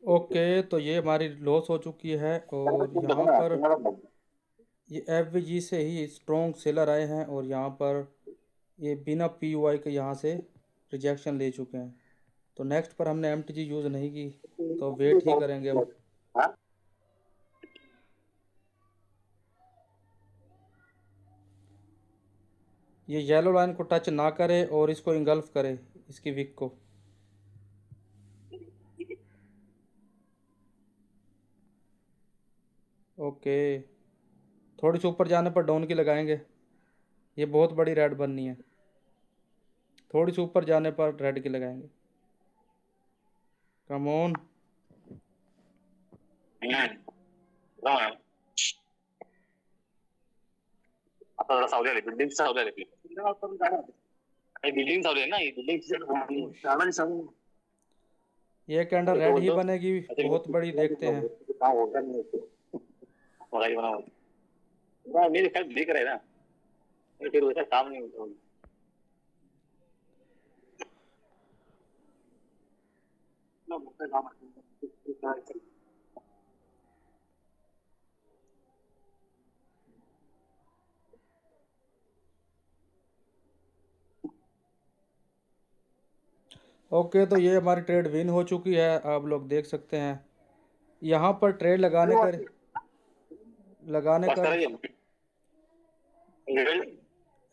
Okay, तो ये हमारी लॉस हो चुकी है और यहाँ पर ये एफवीजी से ही स्ट्रॉन्ग सेलर आए हैं और यहाँ पर ये बिना पीयूआई के यहाँ से रिजेक्शन ले चुके हैं। तो नेक्स्ट पर हमने एमटीजी यूज़ नहीं की, तो वेट ही करेंगे हम। ये येलो लाइन को टच ना करे और इसको इंगल्फ करे, इसकी विक को। ओके, थोड़ी सी ऊपर जाने पर डाउन की लगाएंगे। ये बहुत बड़ी रेड बननी है, थोड़ी सी ऊपर जाने पर रेड की लगाएंगे। Come on. आता सावली आली, बिल्डिंग सावली आली. बिल्डिंग सावली आहे ना, बिल्डिंग. ये कैंडल रेड ही बनेगी, बहुत बड़ी देखते हैं। मेरे ख्याल देख रहे हैं ना, फिर वैसा काम नहीं होता. ओके, तो ये हमारी ट्रेड विन हो चुकी है, आप लोग देख सकते हैं। यहाँ पर ट्रेड लगाने कर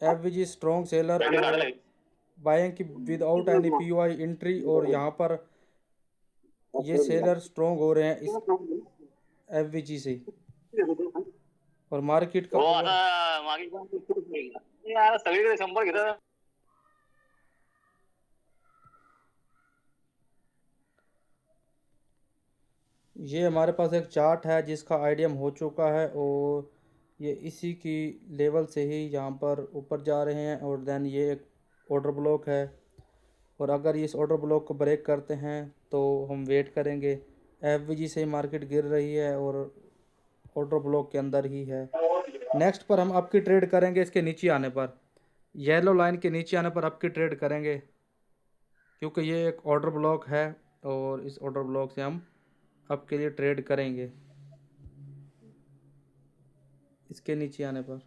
एफवीजी स्ट्रॉन्ग सेलर और बाइंग की विदाउट एनी पीयूआई एंट्री, और यहाँ पर ये सेलर स्ट्रॉन्ग हो रहे हैं इस एफवीजी से। और मार्केट का हो ओवर आता मागे यार सगळीकडे 100 घेतात. ये हमारे पास एक चार्ट है जिसका आईडीएम हो चुका है और ये इसी की लेवल से ही यहाँ पर ऊपर जा रहे हैं। और देन ये एक ऑर्डर ब्लॉक है, और अगर ये इस ऑर्डर ब्लॉक को ब्रेक करते हैं तो हम वेट करेंगे। एफवीजी से ही मार्केट गिर रही है और ऑर्डर ब्लॉक के अंदर ही है। नेक्स्ट पर हम आपकी ट्रेड करेंगे इसके नीचे आने पर, येलो लाइन के नीचे आने पर आपकी ट्रेड करेंगे, क्योंकि ये एक ऑर्डर ब्लॉक है और इस ऑर्डर ब्लॉक से हम आपके लिए ट्रेड करेंगे इसके नीचे आने पर।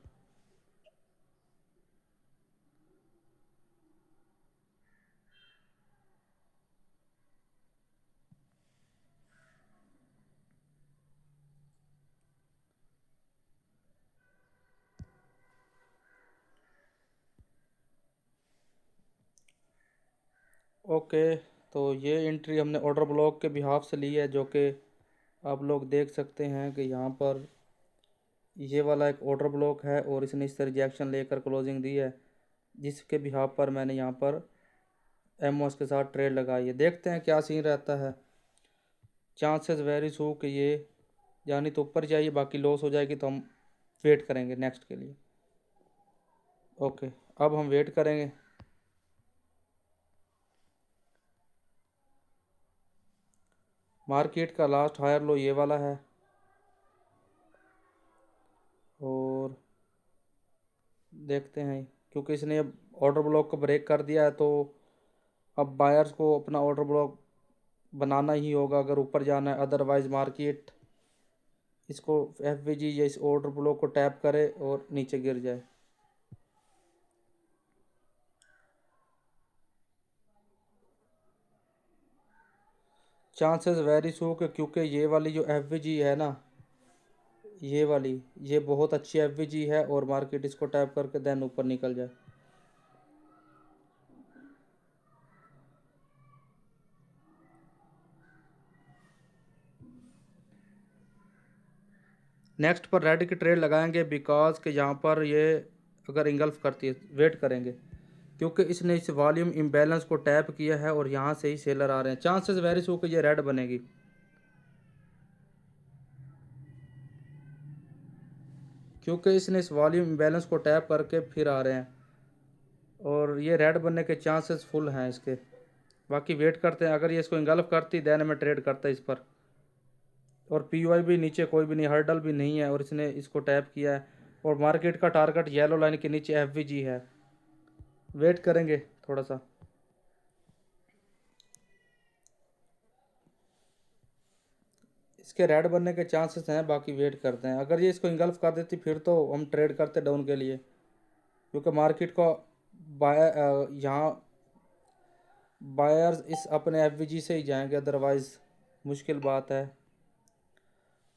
ओके, तो ये एंट्री हमने ऑर्डर ब्लॉक के बिहाफ से ली है, जो कि आप लोग देख सकते हैं कि यहाँ पर ये वाला एक ऑर्डर ब्लॉक है और इसने इससे रिजेक्शन लेकर क्लोजिंग दी है, जिसके बिहाफ पर मैंने यहाँ पर एमओस के साथ ट्रेड लगाई है। देखते हैं क्या सीन रहता है। चांसेस वेरी सो कि ये यानी तो ऊपर जाइए, बाकी लॉस हो जाएगी तो हम वेट करेंगे नेक्स्ट के लिए। ओके, अब हम वेट करेंगे। मार्केट का लास्ट हायर लो ये वाला है और देखते हैं, क्योंकि इसने अब ऑर्डर ब्लॉक को ब्रेक कर दिया है तो अब बायर्स को अपना ऑर्डर ब्लॉक बनाना ही होगा अगर ऊपर जाना है। अदरवाइज मार्केट इसको एफवीजी या इस ऑर्डर ब्लॉक को टैप करे और नीचे गिर जाए। चांसेस वेरी सो के, क्योंकि ये वाली जो एफवीजी है ना, ये वाली ये बहुत अच्छी एफवीजी है और मार्केट इसको टैप करके देन ऊपर निकल जाए। नेक्स्ट पर रेड की ट्रेड लगाएंगे, बिकॉज के यहाँ पर ये अगर इंगल्फ करती है वेट करेंगे, क्योंकि इसने इस वॉल्यूम इम्बैलेंस को टैप किया है और यहाँ से ही सेलर आ रहे हैं। चांसेस वेरी सो कि ये रेड बनेगी, क्योंकि इसने इस वॉल्यूम इम्बैलेंस को टैप करके फिर आ रहे हैं और ये रेड बनने के चांसेस फुल हैं इसके। बाकी वेट करते हैं, अगर ये इसको इंगल्फ करती देन मैं ट्रेड करता इस पर। और पीयूआई भी नीचे कोई भी नहीं, हर्डल भी नहीं है और इसने इसको टैप किया है और मार्केट का टारगेट येलो लाइन के नीचे एफवीजी है। वेट करेंगे थोड़ा सा। इसके रेड बनने के चांसेस हैं, बाकी वेट करते हैं। अगर ये इसको इंगल्फ कर देती फिर तो हम ट्रेड करते डाउन के लिए, क्योंकि मार्केट को यहाँ बायर्स इस अपने एफवीजी से ही जाएंगे, अदरवाइज़ मुश्किल बात है।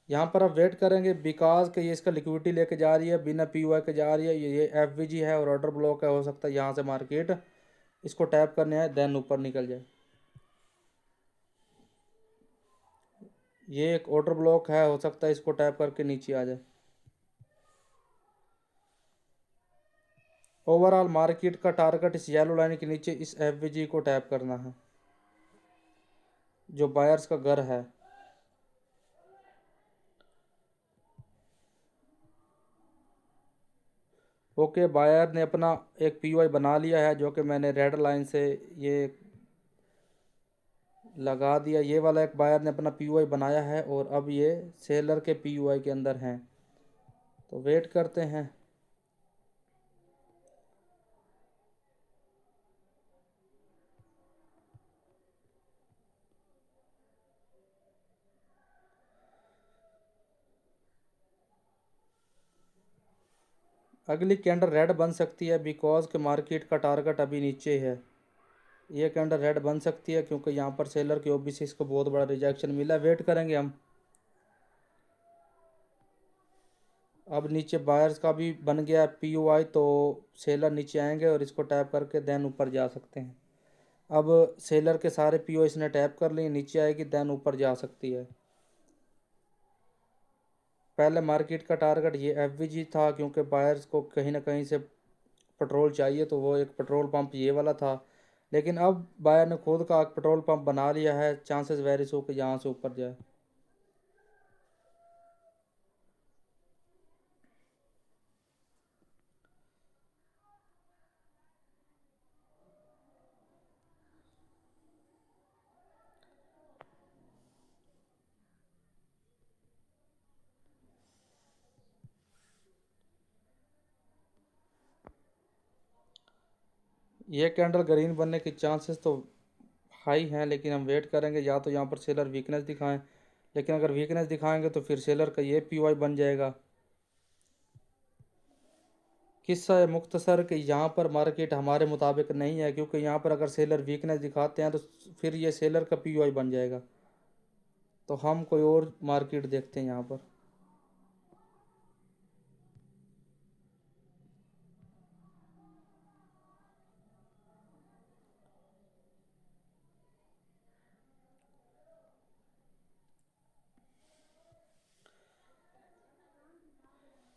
यहाँ पर आप वेट करेंगे बिकॉज कि ये इसका लिक्विडिटी लेके जा रही है, बिना पीयूआई के जा रही है। ये एफवीजी है और ऑर्डर ब्लॉक है, हो सकता है यहाँ से मार्केट इसको टैप करने आए देन ऊपर निकल जाए। ये एक ऑर्डर ब्लॉक है, हो सकता है इसको टैप करके नीचे आ जाए। ओवरऑल मार्केट का टारगेट इस येलो लाइन के नीचे इस एफवीजी को टैप करना है, जो बायर्स का घर है। ओके, बायर ने अपना एक पीयूआई बना लिया है, जो कि मैंने रेड लाइन से ये लगा दिया। ये वाला एक बायर ने अपना पीयूआई बनाया है और अब ये सेलर के पीयूआई के अंदर हैं, तो वेट करते हैं। अगली कैंडल रेड बन सकती है बिकॉज के मार्केट का टारगेट अभी नीचे है। ये कैंडल रेड बन सकती है क्योंकि यहाँ पर सेलर के ओबीसी को बहुत बड़ा रिजेक्शन मिला है। वेट करेंगे हम। अब नीचे बायर्स का भी बन गया पीयूआई, तो सेलर नीचे आएंगे और इसको टैप करके देन ऊपर जा सकते हैं। अब सेलर के सारे पीओ इसने टैप कर लिए, नीचे आएगी देन ऊपर जा सकती है। पहले मार्केट का टारगेट ये एफवीजी था, क्योंकि बायर्स को कहीं ना कहीं से पेट्रोल चाहिए, तो वो एक पेट्रोल पंप ये वाला था। लेकिन अब बायर ने खुद का एक पेट्रोल पंप बना लिया है, चांसेस वेरी सो कि यहाँ से ऊपर जाए। ये कैंडल ग्रीन बनने के चांसेस तो हाई हैं, लेकिन हम वेट करेंगे। या तो यहाँ पर सेलर वीकनेस दिखाएं, लेकिन अगर वीकनेस दिखाएंगे तो फिर सेलर का ये पीओआई बन जाएगा। किस्सा है मुख्तसर कि यहाँ पर मार्केट हमारे मुताबिक नहीं है, क्योंकि यहाँ पर अगर सेलर वीकनेस दिखाते हैं तो फिर ये सेलर का पीओआई बन जाएगा। तो हम कोई और मार्केट देखते हैं यहाँ पर।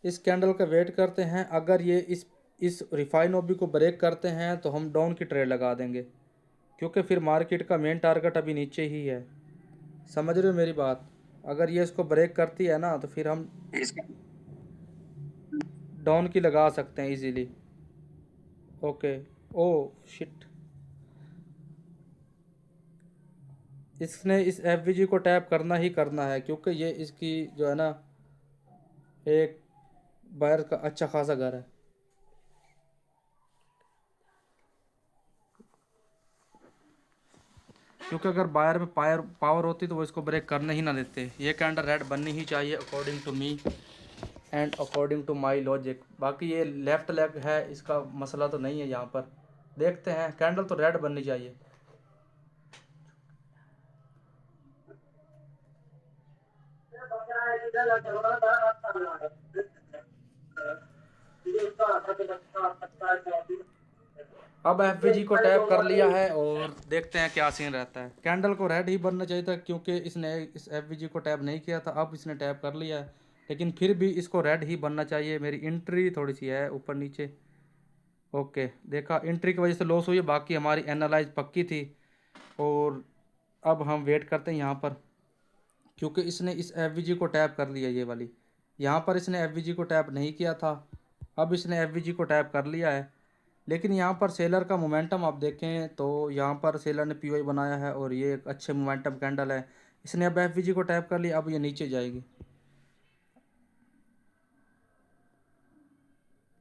इस कैंडल का वेट करते हैं। अगर ये इस रिफाइन ओबी को ब्रेक करते हैं तो हम डाउन की ट्रेड लगा देंगे, क्योंकि फिर मार्केट का मेन टारगेट अभी नीचे ही है। समझ रहे हो मेरी बात? अगर ये इसको ब्रेक करती है ना तो फिर हम डाउन की लगा सकते हैं इजीली। ओके, ओ शिट, इसने इस एफवीजी को टैप करना ही करना है, क्योंकि ये इसकी जो है ना एक बायर का अच्छा खासा घर है। क्योंकि अगर बायर में पावर होती तो वो इसको ब्रेक करने ही ना देते। ये कैंडल रेड बननी ही चाहिए according to me and according to my logic. बाकी ये लेफ्ट लेग है, इसका मसला तो नहीं है। यहाँ पर देखते हैं, कैंडल तो रेड बननी चाहिए। अब एफवीजी को टैप कर लिया है और देखते हैं क्या सीन रहता है। कैंडल को रेड ही बनना चाहिए था, क्योंकि इसने इस एफवीजी को टैप नहीं किया था। अब इसने टैप कर लिया है, लेकिन फिर भी इसको रेड ही बनना चाहिए। मेरी एंट्री थोड़ी सी है ऊपर नीचे। ओके, देखा एंट्री की वजह से लॉस हुई है, बाकी हमारी एनालाइज पक्की थी। और अब हम वेट करते हैं यहाँ पर, क्योंकि इसने इस एफवीजी को टैप कर लिया ये वाली। यहाँ पर इसने एफवीजी को टैप नहीं किया था, अब इसने एफवीजी को टैप कर लिया है। लेकिन यहाँ पर सेलर का मोमेंटम आप देखें तो यहाँ पर सेलर ने पीओआई बनाया है और ये एक अच्छे मोमेंटम कैंडल है। इसने अब एफवीजी को टैप कर लिया, अब ये नीचे जाएगी,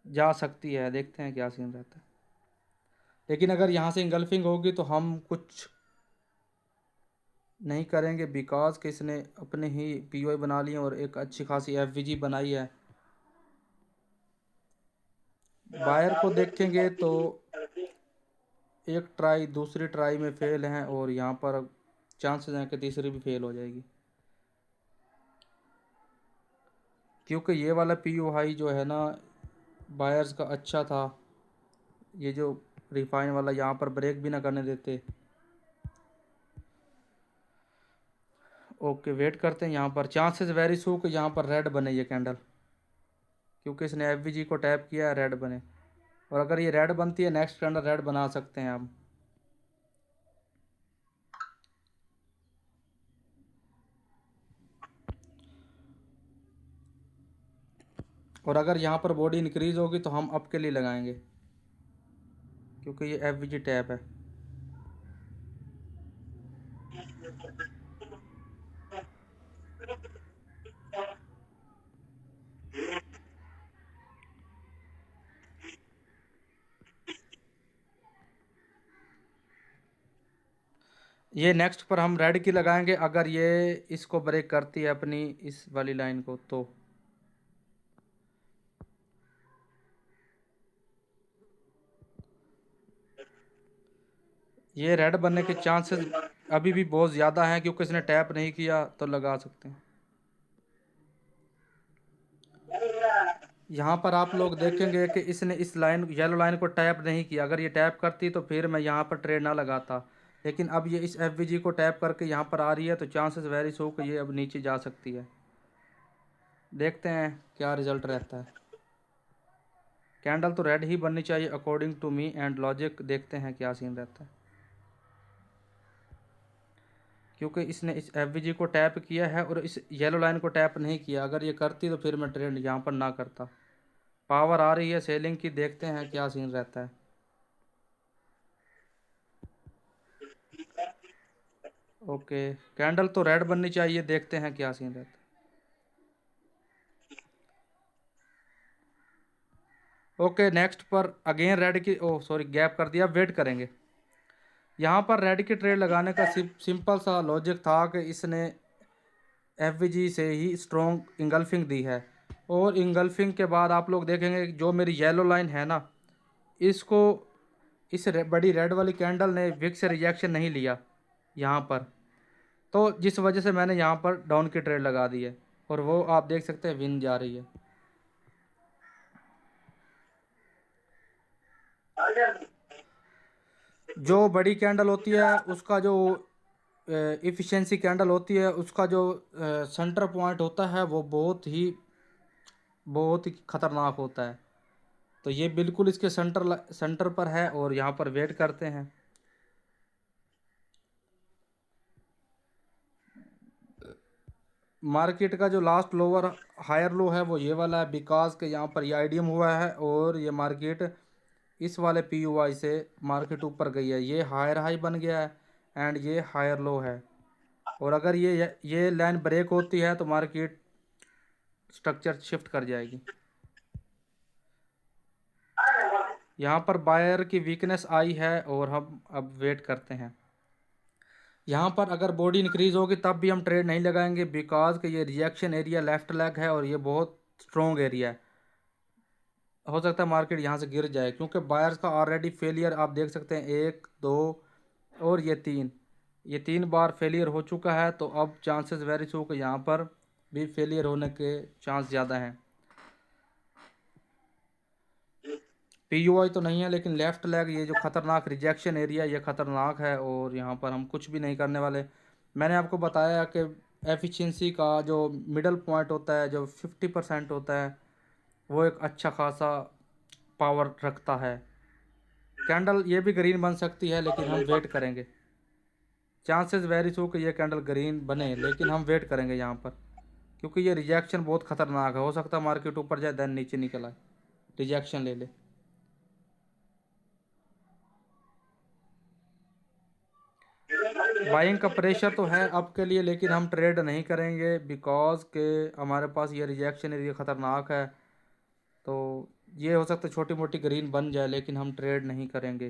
जा सकती है। देखते हैं क्या सीन रहता है। लेकिन अगर यहाँ से इंगल्फिंग होगी तो हम कुछ नहीं करेंगे बिकॉज कि इसने अपने ही पीओआई बना लिए और एक अच्छी खासी एफवीजी बनाई है। बायर को देखेंगे तो एक ट्राई दूसरी ट्राई में फेल हैं और यहाँ पर चांसेस हैं कि तीसरी भी फेल हो जाएगी, क्योंकि ये वाला पीओआई जो है ना बायर्स का अच्छा था। ये जो रिफाइन वाला यहाँ पर ब्रेक भी ना करने देते। ओके वेट करते हैं, यहाँ पर चांसेस वेरी सो कि यहाँ पर रेड बने ये कैंडल, क्योंकि इसने एफवीजी को टैप किया है, रेड बने। और अगर ये रेड बनती है नेक्स्ट कैंडल रेड बना सकते हैं हम। और अगर यहाँ पर बॉडी इंक्रीज होगी तो हम अप के लिए लगाएंगे, क्योंकि ये एफवीजी टैप है। ये नेक्स्ट पर हम रेड की लगाएंगे अगर ये इसको ब्रेक करती है अपनी इस वाली लाइन को तो। ये रेड बनने के चांसेस अभी भी बहुत ज़्यादा हैं, क्योंकि इसने टैप नहीं किया तो लगा सकते हैं। यहाँ पर आप लोग देखेंगे कि इसने इस लाइन येलो लाइन को टैप नहीं किया। अगर ये टैप करती तो फिर मैं यहाँ पर ट्रेड ना लगाता, लेकिन अब ये इस एफवीजी को टैप करके यहाँ पर आ रही है तो चांसेस वेरी सो कि ये अब नीचे जा सकती है। देखते हैं क्या रिजल्ट रहता है। कैंडल तो रेड ही बननी चाहिए according to me and logic. देखते हैं क्या सीन रहता है, क्योंकि इसने इस एफवीजी को टैप किया है और इस येलो लाइन को टैप नहीं किया। अगर ये करती तो फिर मैं ट्रेड यहाँ पर ना करता। पावर आ रही है सेलिंग की, देखते हैं क्या सीन रहता है। ओके कैंडल तो रेड बननी चाहिए, देखते हैं क्या सीन रहता है। ओके नेक्स्ट पर अगेन रेड की सॉरी गैप कर दिया, वेट करेंगे। यहाँ पर रेड की ट्रेड लगाने का सिंपल सा लॉजिक था कि इसने एफवीजी से ही स्ट्रॉन्ग इंगल्फिंग दी है, और इंगल्फिंग के बाद आप लोग देखेंगे जो मेरी येलो लाइन है ना, इसको इस बड़ी रेड वाली कैंडल ने विक से रिजेक्शन नहीं लिया यहाँ पर, तो जिस वजह से मैंने यहाँ पर डाउन की ट्रेड लगा दी है और वो आप देख सकते हैं विन जा रही है। जो बड़ी कैंडल होती है उसका जो इफ़िशेंसी कैंडल होती है उसका जो सेंटर पॉइंट होता है वो बहुत ही ख़तरनाक होता है। तो ये बिल्कुल इसके सेंटर पर है और यहाँ पर वेट करते हैं। मार्केट का जो लास्ट लोअर हायर लो है वो ये वाला है, बिकॉज के यहाँ पर ये आईडीएम हुआ है और ये मार्केट इस वाले पीयूआई से मार्केट ऊपर गई है। ये हायर हाई बन गया है एंड ये हायर लो है, और अगर ये लाइन ब्रेक होती है तो मार्केट स्ट्रक्चर शिफ्ट कर जाएगी। यहाँ पर बायर की वीकनेस आई है और हम अब वेट करते हैं। यहाँ पर अगर बॉडी इंक्रीज होगी तब भी हम ट्रेड नहीं लगाएंगे, बिकॉज कि ये रिजेक्शन एरिया लेफ्ट लेग है और ये बहुत स्ट्रॉन्ग एरिया है। हो सकता है मार्केट यहाँ से गिर जाए, क्योंकि बायर्स का ऑलरेडी फेलियर आप देख सकते हैं, 1 2 और ये तीन बार फेलियर हो चुका है। तो अब चांसेस वेरी सो कि यहाँ पर भी फेलियर होने के चांस ज़्यादा हैं। पीयूआई तो नहीं है, लेकिन लेफ्ट लेग ये जो खतरनाक रिजेक्शन एरिया ये खतरनाक है और यहाँ पर हम कुछ भी नहीं करने वाले। मैंने आपको बताया कि एफिशिएंसी का जो मिडल पॉइंट होता है जो 50% होता है वो एक अच्छा खासा पावर रखता है। कैंडल ये भी ग्रीन बन सकती है, लेकिन हम वेट करेंगे। चांसेस वेरी सो कि ये कैंडल ग्रीन बने, लेकिन हम वेट करेंगे यहाँ पर, क्योंकि ये रिजेक्शन बहुत ख़तरनाक है। हो सकता है मार्केट ऊपर जाए देन नीचे निकल आए, रिजेक्शन ले ले। बाइंग का प्रेशर तो है अप के लिए, लेकिन हम ट्रेड नहीं करेंगे बिकॉज के हमारे पास ये रिजेक्शन एरिया ख़तरनाक है। तो ये हो सकता है छोटी मोटी ग्रीन बन जाए, लेकिन हम ट्रेड नहीं करेंगे।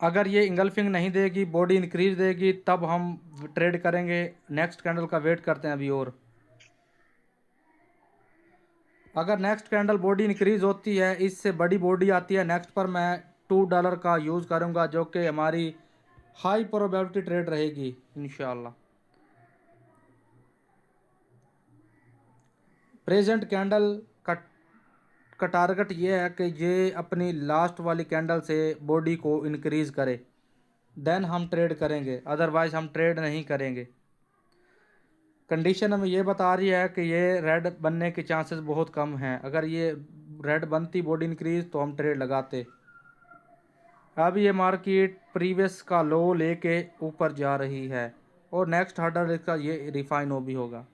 अगर ये इंगल्फिंग नहीं देगी, बॉडी इंक्रीज देगी, तब हम ट्रेड करेंगे। नेक्स्ट कैंडल का वेट करते हैं अभी। और अगर नेक्स्ट कैंडल बॉडी इंक्रीज होती है, इससे बड़ी बॉडी आती है नेक्स्ट पर, मैं $2 का यूज़ करूँगा, जो कि हमारी हाई प्रोबेबिलिटी ट्रेड रहेगी इंशाल्लाह। प्रेजेंट कैंडल का टारगेट ये है कि ये अपनी लास्ट वाली कैंडल से बॉडी को इंक्रीज़ करे, देन हम ट्रेड करेंगे, अदरवाइज़ हम ट्रेड नहीं करेंगे। कंडीशन हमें ये बता रही है कि ये रेड बनने के चांसेस बहुत कम हैं। अगर ये रेड बनती बॉडी इंक्रीज तो हम ट्रेड लगाते। अब ये मार्केट प्रीवियस का लो लेके ऊपर जा रही है और नेक्स्ट हर्डल इसका ये रिफाइन हो भी होगा।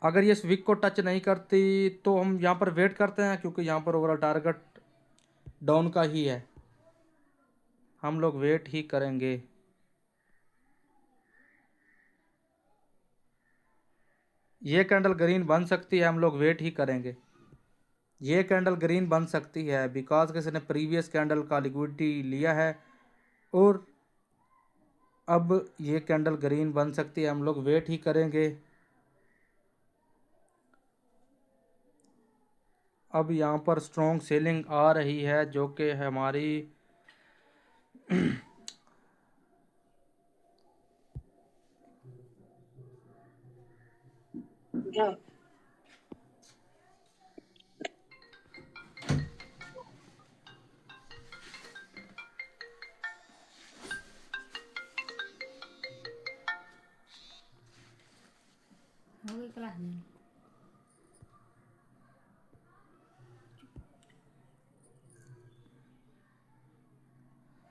अगर ये विक को टच नहीं करती तो हम यहाँ पर वेट करते हैं, क्योंकि यहाँ पर ओवरऑल टारगेट डाउन का ही है, हम लोग वेट ही करेंगे। ये कैंडल ग्रीन बन सकती है, हम लोग वेट ही करेंगे। ये कैंडल ग्रीन बन सकती है बिकॉज किसी ने प्रीवियस कैंडल का लिक्विडिटी लिया है और अब ये कैंडल ग्रीन बन सकती है, हम लोग वेट ही करेंगे। अब यहाँ पर स्ट्रॉन्ग सेलिंग आ रही है, जो कि हमारी हो गई क्लास में।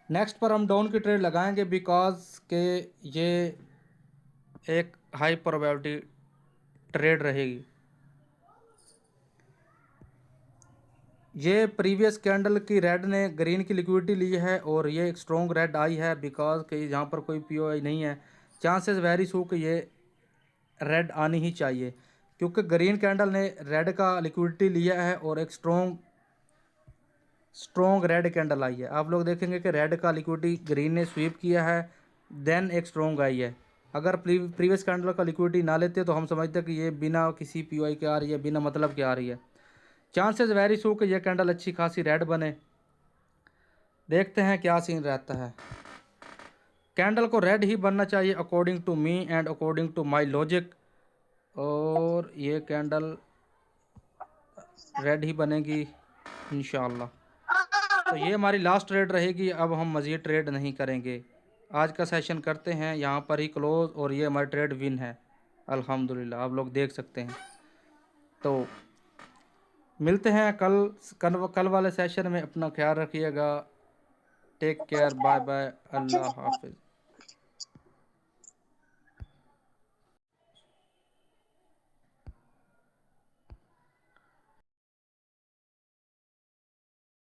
नेक्स्ट पर हम डाउन की ट्रेड लगाएंगे बिकॉज के ये एक हाई प्रोबेबिलिटी ट्रेड रहेगी। ये प्रीवियस कैंडल की रेड ने ग्रीन की लिक्विडिटी ली है और ये एक स्ट्रॉन्ग रेड आई है बिकॉज कि यहाँ पर कोई पीओआई नहीं है। चांसेस वेरी सो कि ये रेड आनी ही चाहिए, क्योंकि ग्रीन कैंडल ने रेड का लिक्विडिटी लिया है और एक स्ट्रॉन्ग रेड कैंडल आई है। आप लोग देखेंगे कि रेड का लिक्विडिटी ग्रीन ने स्वीप किया है, देन एक स्ट्रॉन्ग आई है। अगर प्रीवियस कैंडल का लिक्विडिटी ना लेते तो हम समझते कि ये बिना किसी पीओआई के आ रही है, बिना मतलब के आ रही है। चांसेस वेरी सो कि यह कैंडल अच्छी खासी रेड बने। देखते हैं क्या सीन रहता है। कैंडल को रेड ही बनना चाहिए according to me and according to my logic, और ये कैंडल रेड ही बनेगी इंशाल्लाह। तो ये हमारी लास्ट ट्रेड रहेगी, अब हम मज़ीद ट्रेड नहीं करेंगे। आज का सेशन करते हैं यहाँ पर ही क्लोज़, और ये हमारी ट्रेड विन है अल्हम्दुलिल्लाह, आप लोग देख सकते हैं। तो मिलते हैं कल वाले सेशन में। अपना ख्याल रखिएगा। टेक केयर, बाय बाय, अल्लाह हाफिज़।